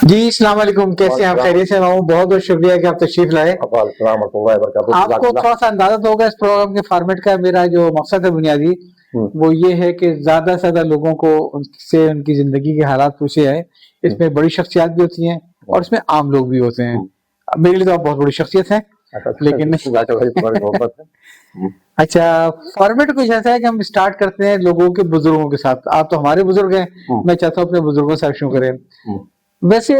जी अस्सलाम वालेकुम, कैसे हैं आप? खैरियत से? मैं हूँ। बहुत बहुत शुक्रिया कि आप तशरीफ लाए। आपको थोड़ा सा अंदाजा तो होगा इस प्रोग्राम के फॉर्मेट का। मेरा जो मकसद है बुनियादी वो ये है कि ज्यादा से ज्यादा लोगों को उनसे उनकी जिंदगी के हालात पूछे जाए। इसमें बड़ी शख्सियात भी होती हैं और इसमें आम लोग भी होते हैं। अब मेरे लिए तो आप बहुत बड़ी शख्सियत है, लेकिन अच्छा, फॉर्मेट कुछ ऐसा है कि हम स्टार्ट करते हैं लोगों के बुजुर्गों के साथ। आप तो हमारे बुजुर्ग हैं, मैं चाहता हूँ अपने बुजुर्गों से शुरू करें। वैसे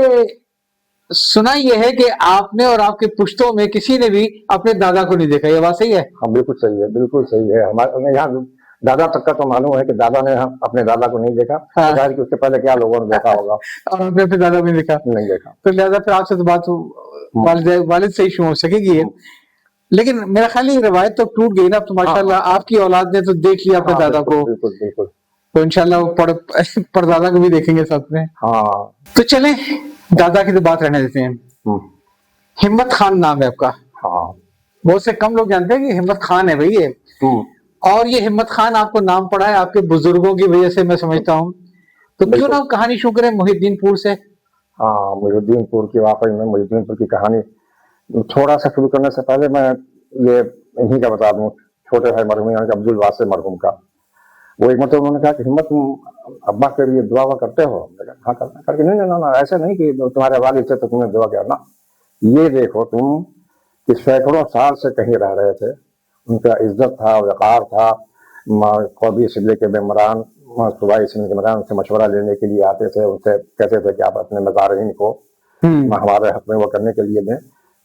सुना यह है कि आपने और आपके पुश्तों में किसी ने भी अपने दादा को नहीं देखा, ये बात सही है? हाँ बिल्कुल सही है, बिल्कुल सही है। हमारे यहाँ दादा तक का तो मालूम है कि दादा ने हम अपने दादा को नहीं देखा। हाँ। जाहिर कि उसके पहले क्या लोगों ने देखा होगा। और आपने अपने दादा को नहीं देखा? नहीं देखा। तो लिहाजा फिर आपसे तो बात वालिद से ही शुरू हो सकेगी है। लेकिन मेरा ख्याल है रिवायत तो टूट गई ना। अब तो माशाल्लाह आपकी औलाद ने तो देख लिया अपने दादा को। बिल्कुल बिल्कुल। तो इंशाल्लाह परदादा को भी देखेंगे साथ में। हाँ तो चले दादा की तो बात रहने देते हैं। हिम्मत खान नाम है आपका। हाँ, बहुत से कम लोग जानते हैं कि हिम्मत खान है भाई ये। और ये हिम्मत खान आपको नाम पड़ा है आपके बुजुर्गों की वजह से, मैं समझता हूँ। तो क्यों ना कहानी शुरू करें मुहिद्दीनपुर से। हाँ, मुहिद्दीनपुर की वाकई में मुहिद्दीनपुर की कहानी थोड़ा सा शुरू करने से पहले मैं ये इन्हीं का बता दूं, छोटे भाई मरहूम यानी अब्दुल वासिर मरहूम का। वो एक मतलब उन्होंने कहा कि हिम्मत तुम अब्बा के लिए दुआ करते हो? हाँ करना। करके नहीं ना, ऐसे नहीं कि तुम्हारे वालिद से तो तुमने दुआ किया ना। ये देखो तुम कि सैकड़ों साल से कहीं रह रहे थे, उनका इज्जत था, वक़ार था। कौमी असम्बली के मेम्बरान, सूबाई असम्बली के मेम्बरान उनसे मशवरा लेने के लिए आते थे, उनसे कहते थे कि आप अपने मज़ारिन को हमारे हक में वो करने के लिए दें।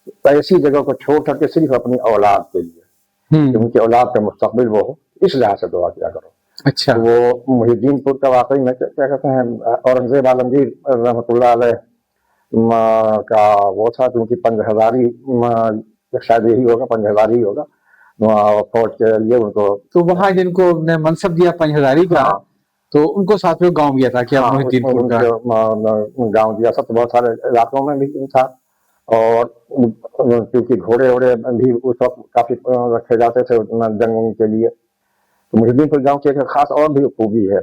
तो ऐसी जगह को छोड़ करके सिर्फ अपनी औलाद के लिए, कि उनकी औलाद का मुस्तकबिल वो हो, इस लिहाज से दुआ किया करो। अच्छा। तो वो मुहिद्दीनपुर का वाकई में क्या कहते हैं, औरंगजेब आलमगीर रहमतुल्लाह अलैह का वो था, क्योंकि पंजहज़ारी शायद यही होगा, पंजहज़ारी होगा फौज के लिए उनको। तो वहाँ जिनको ने मनसब दिया पंजहज़ारी का, तो उनको साथ में गांव दिया था कि आप मुहिद्दीनपुर का गांव दिया था। तो बहुत सारे इलाकों में भी था, और क्योंकि घोड़े वोड़े भी उस वक्त काफी रखे जाते थे जंगों के लिए। तो मुहिद्दीनपुर गांव की एक खास और भी खूबी है,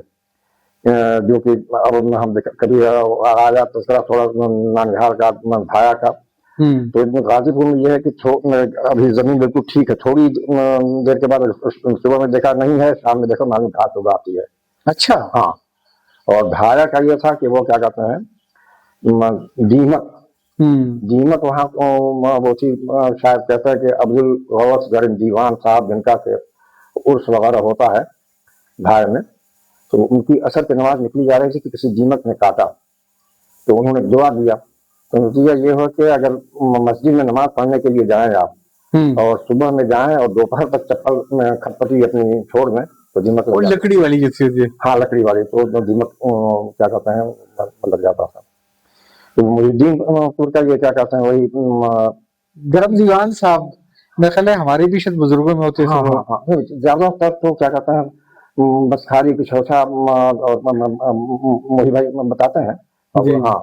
जो कि अब हम कभी आया तो थोड़ा नानघार का, भाया का। तो गाजीपुर में यह है कि अभी जमीन बिल्कुल ठीक है, थोड़ी देर के बाद सुबह में देखा नहीं है, शाम में देखो मालूम घास उग आती है। अच्छा। हाँ, और भाया का ये था कि वो क्या कहते हैं, दीमक। दीमक वहाँ वो थी, शायद कहते हैं कि अब्दुल गौस गरीब दीवान साहब जिनका के उर्स वगैरह होता है भाई में, तो उनकी असर की नमाज निकली जा रही थी कि किसी दीमक ने काटा। तो उन्होंने दुआ दिया। तो नतीजा ये हो कि अगर मस्जिद में नमाज पढ़ने के लिए जाएं आप, और सुबह में जाएं और दोपहर तक चप्पल में खटपटी अपनी छोड़ दें, तो दीमक लकड़ी वाली जैसी होती है। हाँ लकड़ी वाली, तो दीमक क्या कहते हैं लग जाता था। तो मुहिद्दीनपुर का ये क्या कहते हैं, वही गरम दीवान साहब मेरे ख्याल है हमारे भी शायद बुजुर्गों में होते हैं। ज्यादातर तो क्या कहते हैं बस खाली कुछ और मोही भाई बताते हैं। हाँ,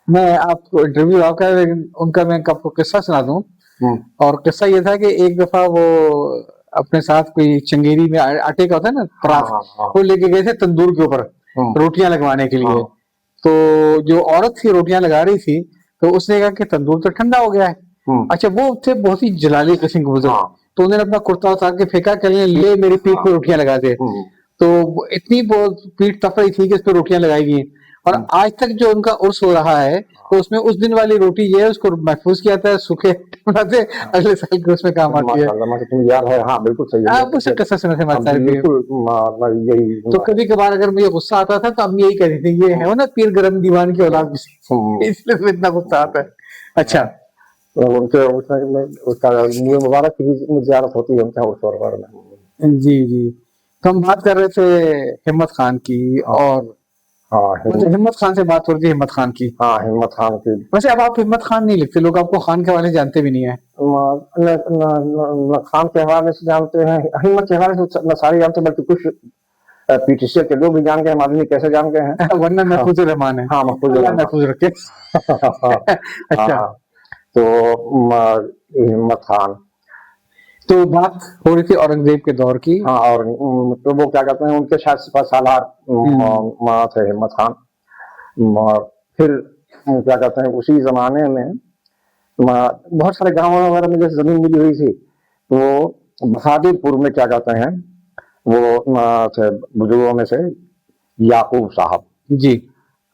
मैं आपको इंटरव्यू आपका, उनका मैं आपको किस्सा सुना दूं। और किस्सा ये था कि एक दफा वो अपने साथ कोई चंगेरी में आटे का होता है ना परात, वो लेके गए थे तंदूर के ऊपर रोटियां लगवाने के लिए। तो जो औरत थी रोटियां लगा रही थी, तो उसने कहा कि तंदूर तो ठंडा हो गया है। अच्छा, वो थे बहुत ही जलाली किस्म के बुजुर्ग, तो उन्होंने अपना कुर्ता उतार के फेंका, कहने ले मेरी पीठ पे रोटियां लगा दे। तो इतनी पीठ तप रही थी कि इस पर रोटियां लगाई गई। और आज तक जो उनका उर्स हो रहा है, तो उसमें उस दिन वाली रोटी ये है, उसको महफूज किया था सूखे से, अगले साल के उसमें काम आती है। यार है, हाँ बिल्कुल सही है। आप उससे कैसा सुना थे यही। तो कभी कभार अगर मुझे गुस्सा आता था तो हम यही कहते थे, ये है ना पीर गरम दीवान की औलाद, इसलिए इतना गुस्सा आता है। अच्छा, उनके उसका मुबारक की ज़ियारत होती है उनके उस दरबार में। जी जी। तो हम बात कर रहे थे हिम्मत खान की, और हिम्मत खान से बात हो रही थी, हिम्मत खान की। हाँ, हिम्मत खान की। वैसे अब आप हिम्मत खान नहीं लिखते, लोग आपको खान के हवाले जानते भी नहीं है। खान के हवाले से जानते हैं, हिम्मत के हवाले से न सारे जानते, बल्कि कुछ पीटीसी के लोग भी जान गए, मालूम नहीं कैसे जान गए हैं। वरना महफूज रहमान है। हाँ, महफूज रखे। अच्छा, तो हिम्मत खान, तो बात हो रही थी औरंगजेब के दौर की। हाँ, और तो वो क्या कहते हैं, उनके शायद सिपह सालार थे हिम्मत खान। फिर क्या कहते हैं उसी जमाने में बहुत सारे गाँव वगैरह में जैसे जमीन मिली हुई थी, तो बहादुरपुर में क्या कहते हैं वो थे बुजुर्गों में से याकूब साहब जी।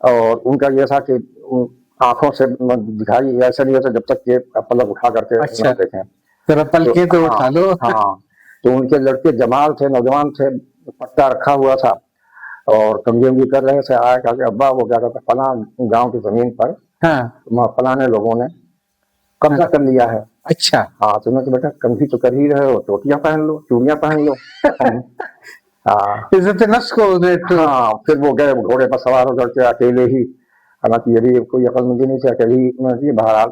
और उनका ये था कि आंखों से दिखाई ऐसा नहीं होता जब तक ये पलक उठा करके अच्छा। न देखें। जरा पल के तो उठा लो। हाँ, तो उनके लड़के जमाल थे, नौजवान थे, पट्टा रखा हुआ था और कमजोरी कर रहे थे। आया कहा कि अब्बा वो क्या कहते फला गांव की जमीन पर हाँ। फलाने लोगों ने कब्जा कर लिया है। अच्छा। हाँ, तो मैं बेटा कंघी तो कर ही रहे हो, टोटियां पहन लो, चूड़ियां पहन लो। हाँ, इज्जत नफ्स को हाँ, फिर वो गए घोड़े पर सवार होकर के अकेले ही, हालांकि यदि कोई अकलमंदी नहीं थी, अकेले ही बहरहाल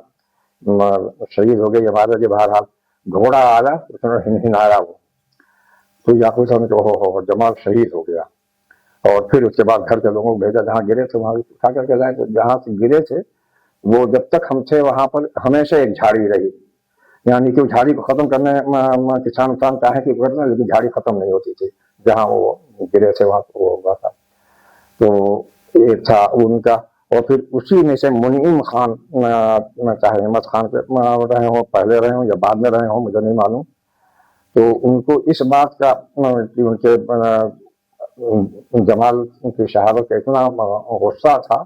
शहीद हो गए हमारे के। बहरहाल घोड़ा आया, उसने हिनाया वो, तो याकूब साहब ने हो जमाल शहीद हो गया। और फिर उसके बाद घर के लोगों को भेजा, जहाँ गिरे थे वहां उठा करके लाए। तो जहाँ से गिरे थे वो जब तक हम थे वहां पर हमेशा एक झाड़ी रही, यानी कि झाड़ी को खत्म करने किसान उसान चाहे कि करना, लेकिन झाड़ी खत्म नहीं होती थी। जहाँ वो गिरे थे वहां वो हुआ था। तो एक था उनका, और फिर उसी में से मुनीम खान, चाहे हिम्मत खान के रहे हो, पहले रहे हो या बाद में रहे हो, मुझे नहीं मालूम। तो उनको इस बात का उनके जमाल की शहादत का इतना गुस्सा था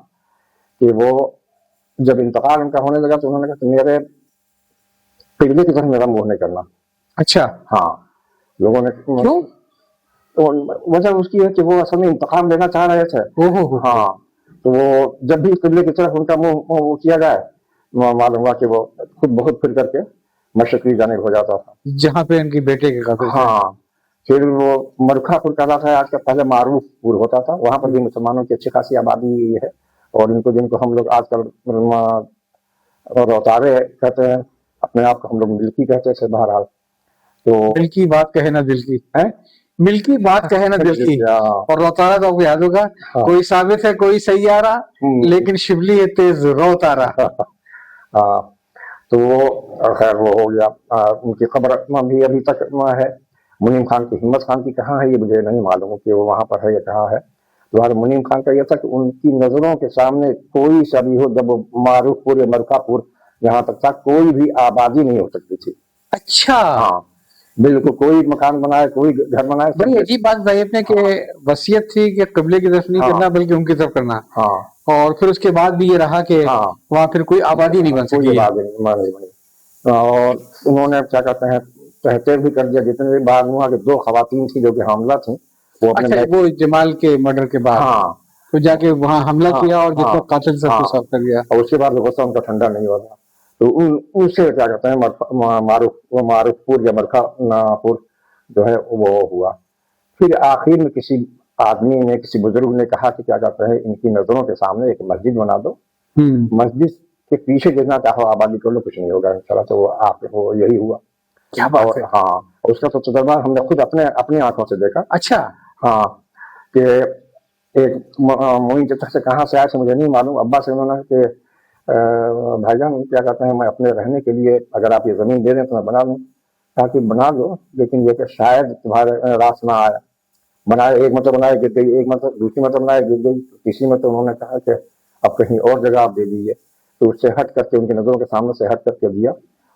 कि वो जब इंतकाल उनका होने लगा तो उन्होंने कहा कि मेरे पिछले की तरफ मेरा मुंह नहीं करना। अच्छा। हाँ, लोगों ने क्यों? तो वजह उसकी है कि वो असल में इंतकाम लेना चाह रहे थे। हाँ, तो वो जब भी किबले की तरफ उनका मुंह किया जाए, मालूम हुआ कि वो खुद बहुत फिर करके मशरक़ी जानिब हो जाता था, जहाँ पे उनकी बेटे के कब्र। हाँ, फिर वो मरखापुर कहता था, आज का पहले मारूफपुर होता था। वहां पर भी मुसलमानों की अच्छी खासी आबादी है, और जिनको हम लोग आजकल रोतारे कहते हैं, अपने आप को हम लोग मिल्की कहते थे। बहरहाल तो दिल की बात कहे ना दिल की है, मिल्की बात कहे ना दिल की। और रोतारा तो आपको याद होगा, कोई साबित है कोई सैयारा, लेकिन शिबली है तेज रोतारा। हाँ, तो वो खैर वो हो गया। उनकी खबर भी अभी तक है। मुनीम खान की, हिम्मत खान की कहाँ है ये मुझे नहीं मालूम कि वो वहां पर है या कहाँ है। तो मुनीम खान का यह था कि उनकी नजरों के सामने कोई सा भी हो, जब मारूफपुर या मरकापुर यहाँ तक था, कोई भी आबादी नहीं हो सकती थी। अच्छा। हाँ, बिल्कुल, कोई मकान बनाए, कोई घर बनाए। बड़ी अजीब बात बताई आपने कि वसीयत थी कि किबले की तरफ नहीं करना, बल्कि उनकी तरफ करना। हाँ, और फिर उसके बाद भी ये रहा कि वहां फिर कोई आबादी नहीं बन सकी। और उन्होंने क्या कहते हैं तहतीर भी कर दिया। जितने भी बाद हुआ कि 2 खवातीन थी जो कि हमला थी, वो अपने वो जमाल के मर्डर के बाद तो जाके वहां हमला किया और जितना कातिल सबको साफ कर दिया। और उसके बाद गुस्सा उनका ठंडा नहीं हुआ था। तो उनसे क्या कहते हैं मारूफपुर या मरखापुर जो है वो हुआ। फिर आखिर में किसी आदमी ने, किसी बुजुर्ग ने कहा कि क्या कहते हैं इनकी नजरों के सामने एक मस्जिद बना दो, मस्जिद के पीछे जितना चाहो आबादी कर लो, कुछ नहीं होगा इंशाल्लाह। तो वो यही हुआ। क्या बात है। हाँ, उसका तो तजुर्बा हमने खुद अपनी आंखों से देखा। अच्छा। हाँ, कि एक मोइन तक से कहाँ से आया से मुझे नहीं मालूम। अब्बा से उन्होंने कि भाईजान क्या कहते हैं, मैं अपने रहने के लिए अगर आप ये जमीन दे दें तो मैं बना लूँ। ताकि बना दो, लेकिन ये कि शायद तुम्हारे रास ना आया। बनाए, एक मतलब बनाए गिर गई, एक मतलब दूसरी मतलब बनाए गिर गई, तीसरी मतलब उन्होंने कहा कि अब कहीं और जगह आप दे दीजिए। तो उससे हट करके, उनकी नजरों के सामने से हट करके दिया,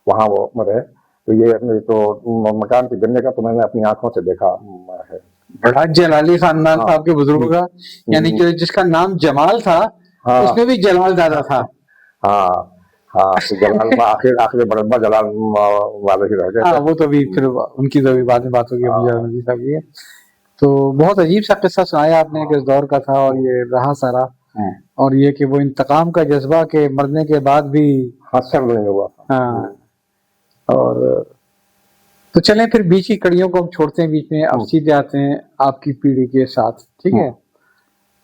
वहां वो रहे। तो ये तो मकान के गिरने का तो मैंने अपनी आंखों से देखा है। बड़ा जलाली खानदान था आपके बुजुर्गों का, यानी कि जिसका नाम जमाल था उसमें भी जलाल दादा था। हाँ हाँ, तो जलाल आखिर बड़ब्बा जलाल वाले ही रह गए। वो तो भी फिर उनकी तो भी बाद में बात होगी अभी साहब की। तो बहुत अजीब सा किस्सा सुनाया आपने कि इस दौर का था और ये रहा सारा। और ये कि वो इंतकाम का जज्बा के मरने के बाद भी हादसा नहीं हुआ। हाँ, और तो चलें फिर बीच की कड़ियों को हम छोड़ते हैं बीच में, अब सीधे आते हैं आपकी पीढ़ी के साथ। ठीक है,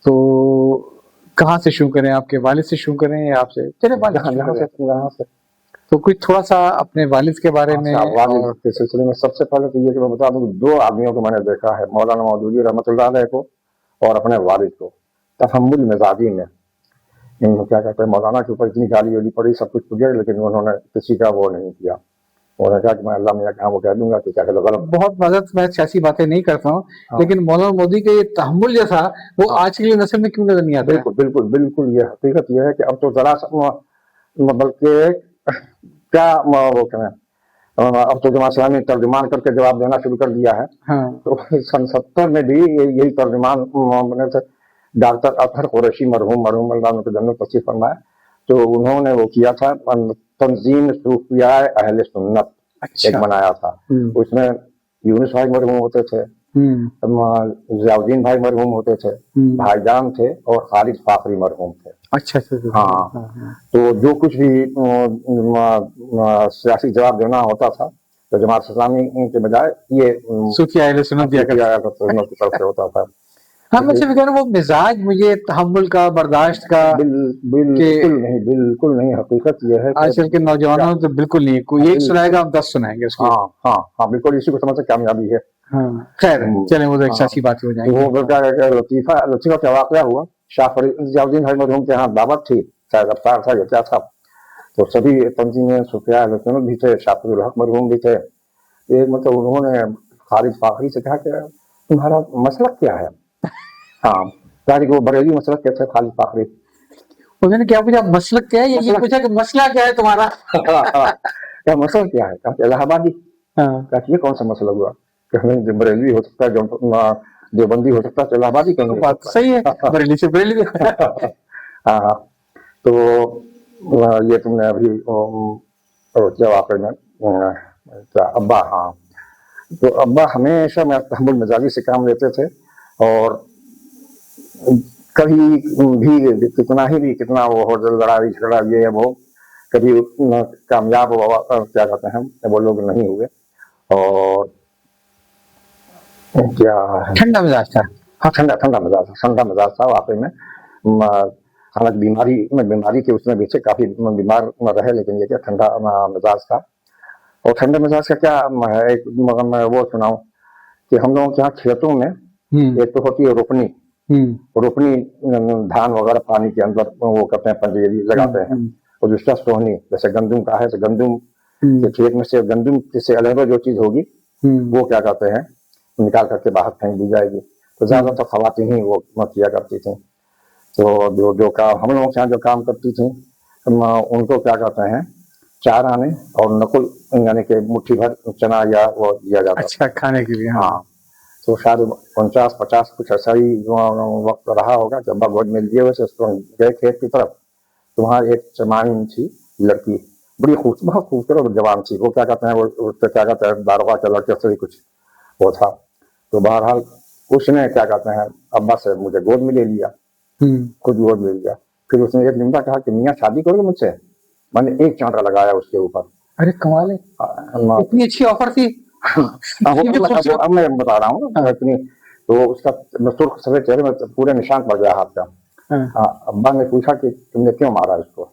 तो कहाँ से शुरू करें, आपके वालिद से शुरू करें या आपसे? चले यहाँ से। तो कुछ थोड़ा सा अपने वालिद के बारे में। वालिद के सिलसिले में सबसे पहले तो ये कि मैं बता दूं, 2 आदमियों को मैंने देखा है, मौलाना मौदूदी रहमतुल्लाह अलैह को और अपने वालिद को। तहम्मुल मिजाजी में इनको क्या कहते हैं, मौलाना के ऊपर इतनी गाली वाली पड़ी, सब कुछ पूछा, लेकिन उन्होंने किसी का वो नहीं किया। उन्होंने कहा कि मैं अल्लाह मियाँ कहाँ वो कह दूंगा कि क्या कहते गलत। बहुत मदद, मैं सियासी बातें नहीं करता हूँ, हाँ। लेकिन मौलाना मोदी का ये तहम्मुल जो था वो आज की नस्ल में क्यों नजर नहीं आता है? बिल्कुल बिल्कुल बिल्कुल, ये हकीकत ये है कि अब तो जरा सा बल्कि क्या वो कहें, अब तो जमात इस्लामी तर्जुमान करके जवाब देना शुरू कर दिया है। हाँ। तो सन 70 में भी यही तर्जुमान बने थे डॉक्टर अतहर कुरैशी मरहूम अल्लाह उनके जन्नत नसीब फरमाए। तो उन्होंने वो किया था तंजीम सूफिया अहले सुन्नत एक अच्छा। बनाया था। उसमें यूनुस भाई मरहूम होते थे, जियाउद्दीन भाई मरहूम होते थे, भाईजान थे और खालिद फाखरी मरहूम थे। अच्छा अच्छा। हाँ। तो जो कुछ भी सियासी जवाब देना होता था तो जमात इस्लामी के बजाय ये सूफिया अहले सुन्नत दिया करते की तरफ से होता था। हाँ, मैं सिर्फ कह रहा हूँ वो मिजाज मुझे तहम्मुल का, बर्दाश्त का बिल्कुल नहीं, हकीकत यह है आजकल के नौजवानों तो बिल्कुल नहीं, कोई एक सुनाएगा हम 10 सुनाएंगे उसकी। हाँ बिल्कुल, इसी को समझ से कामयाबी है। हाँ, खैर चले वो तो एक सियासी बात हो जाएगी। वो लतीफा क्या वाकया हुआ, शाह फरीद जियाउद्दीन भाई मरहूम के यहाँ दावत थी, शायद अफ्तार था या क्या था, तो सभी तंजीमें सूफिया अहले सुन्नत भी थे, शाह फरीदुल हक मरहूम भी थे। एक मतलब उन्होंने खालिद फाखरी से कहा कि तुम्हारा मसलक क्या है? हाँ, ताकि वो बरेली मसलक क्या था खालिद फाखरी। उन्होंने क्या पूछा, मसलक क्या है? ये पूछा कि मसला क्या है तुम्हारा? क्या मसला क्या है? कहा इलाहाबादी। कहा ये कौन सा मसला हुआ? कहीं बरेली हो सकता है, देवबंदी हो सकता है, इलाहाबादी क्यों? बात सही है, बरेली से बरेली। हाँ, तो ये तुमने अभी जवाब में अब्बा, हाँ, तो अब्बा हमेशा तहम्मुल मिजाजी से काम लेते थे और कभी भी कितना वो हो लड़ाई झगड़ा ये वो कभी कामयाब क्या कहते हैं वो लोग नहीं हुए। और क्या ठंडा मिजाज था। हाँ, ठंडा मिजाज था वाकई में। हालांकि बीमारी के उसमें भी से काफी बीमार रहे, लेकिन ये क्या ठंडा मिजाज था। और ठंडे मिजाज का क्या है, एक मैं वो सुनाऊं कि हम लोगों के यहाँ खेतों में एक तो होती है रोपनी धान वगैरह पानी के अंदर वो करते हैं, पंजीरी लगाते हैं, और दूसरा सोहनी, जैसे गंदुम का है तो गंदुम के खेत में से गंदुम से अलग जो चीज होगी वो क्या कहते हैं निकाल करके बाहर फेंक दी जाएगी। तो ज्यादातर खवातीन ही वो किया करती थी। तो जो काम हम लोगों के यहाँ जो काम करती थी उनको क्या कहते हैं चार आने और नकुल यानी कि मुट्ठी भर चना या वो दिया जाता। अच्छा, खाने के लिए। हाँ, तो शायद 49-50 कुछ ऐसा ही वक्त रहा होगा जब गोद में लिए हुए से उसको गए खेत की तरफ। तो वहाँ एक चमाइन थी लड़की, बहुत खूबसूरत जवान थी। वो क्या कहते हैं वो क्या कहते हैं दारोगा के लड़के से ही कुछ वो था। तो बहरहाल उसने क्या कहते हैं अब्बा से मुझे गोद में ले लिया, खुद गोद में ले लिया। फिर उसने एक दिन कहा कि मियाँ शादी करोगे मुझसे? मैंने एक चांटा लगाया उसके ऊपर। अरे कमाल है, इतनी अच्छी ऑफर थी। अब मैं बता रहा हूँ इतनी, तो उसका सुर्ख सफेद चेहरे में पूरे निशान पड़ गया हाथ का। अब्बा ने पूछा कि तुमने क्यों मारा इसको?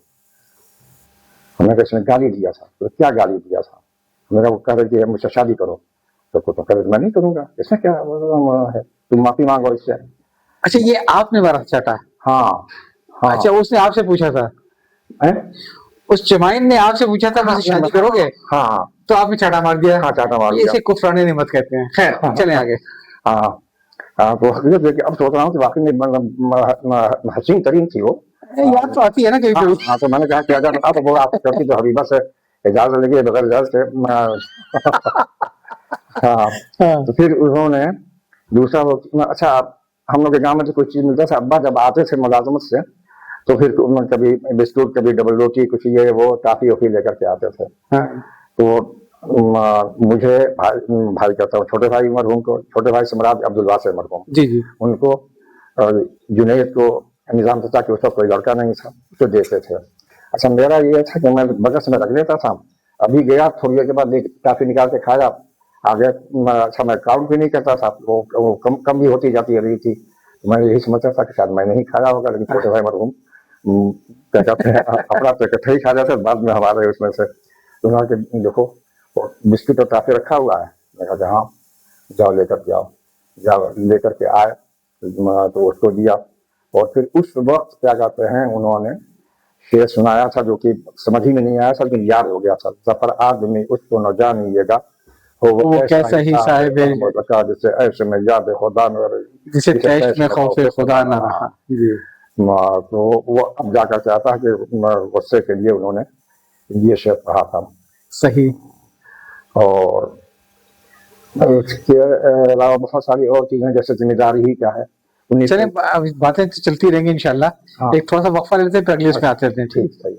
हमने कहा इसने गाली दिया था। तो क्या गाली दिया था? मेरा वो कह रहे कि मुझसे शादी करो। तो कह मैं नहीं करूंगा, इसमें क्या है, तुम माफी मांगो इससे। अच्छा, ये आपने मारा चाटा? हाँ। अच्छा, उसने आपसे पूछा था? उस चमाइन ने आपसे पूछा था मुझसे शादी करोगे? हाँ, तो आपने चाटा मार दिया। हाँ, चाटा मार दिया। इसे कुफराने नेमत कहते हैं। खैर चलें आगे। तो अब सोच रहा हूँ कि वाकई में हसीन तरीन थी वो। याद तो आती है ना कभी कभी। हाँ, तो मैंने कहा कि अगर आप वो आप करती तो हबीबा से इजाजत लेके बगैर इजाजत से हाँ, तो फिर उन्होंने दूसरा वो अच्छा हम लोग के गांव में तो कुछ चीज मिलता था। अब्बा जब आते थे मुलाजमत से तो फिर कभी बिस्कुट, कभी डबल रोटी, कुछ ये वो टाफी वफी लेकर के आते थे। तो मुझे भाई कहता हूँ, छोटे भाई मरहूम को, छोटे भाई सम्राट अब्दुल वासिर मरहूम जी उनको, जुनैद को, निजाम चाचा कि उसका कोई लड़का नहीं था तो देते थे। अच्छा, मेरा ये था कि मैं बगस में रख लेता था। अभी गया थोड़ी देर के बाद टाफी निकाल के खाया, आगे अच्छा मैं काउंट भी नहीं करता था, वो कम भी होती जाती रही थी। मैं यही समझता था कि शायद मैंने ही खाया होगा, लेकिन छोटे भाई मरहूम क्या कहते हैं अपना तो इकट्ठे ही खा जाते, बाद में हमारे उसमें से उन्होंने देखो बिस्किट और टाफी रखा हुआ है। मैं कहा हाँ, जाओ लेकर के आए तो उसको दिया। और फिर उस वक्त क्या कहते हैं उन्होंने शेर सुनाया था जो कि समझ ही में नहीं आया था, लेकिन याद हो गया था। जफर आदमी उसको न जानिएगा, वो कैसा ही साहिब है जैसे ऐसे में याद खुदा न रही, जिसे तैश में खौफे खुदा न रहा। जी तो वो अब जाकर चाहता है कि गुस्से के लिए उन्होंने ये शेर पढ़ा था। सही। और इसके अलावा बहुत सारी और चीजें, जैसे जिम्मेदारी ही क्या है। चलिए बातें तो चलती रहेंगी इंशाल्लाह। एक थोड़ा सा वक्फा लेते हैं, फिर अगले इसमें आते हैं। ठीक।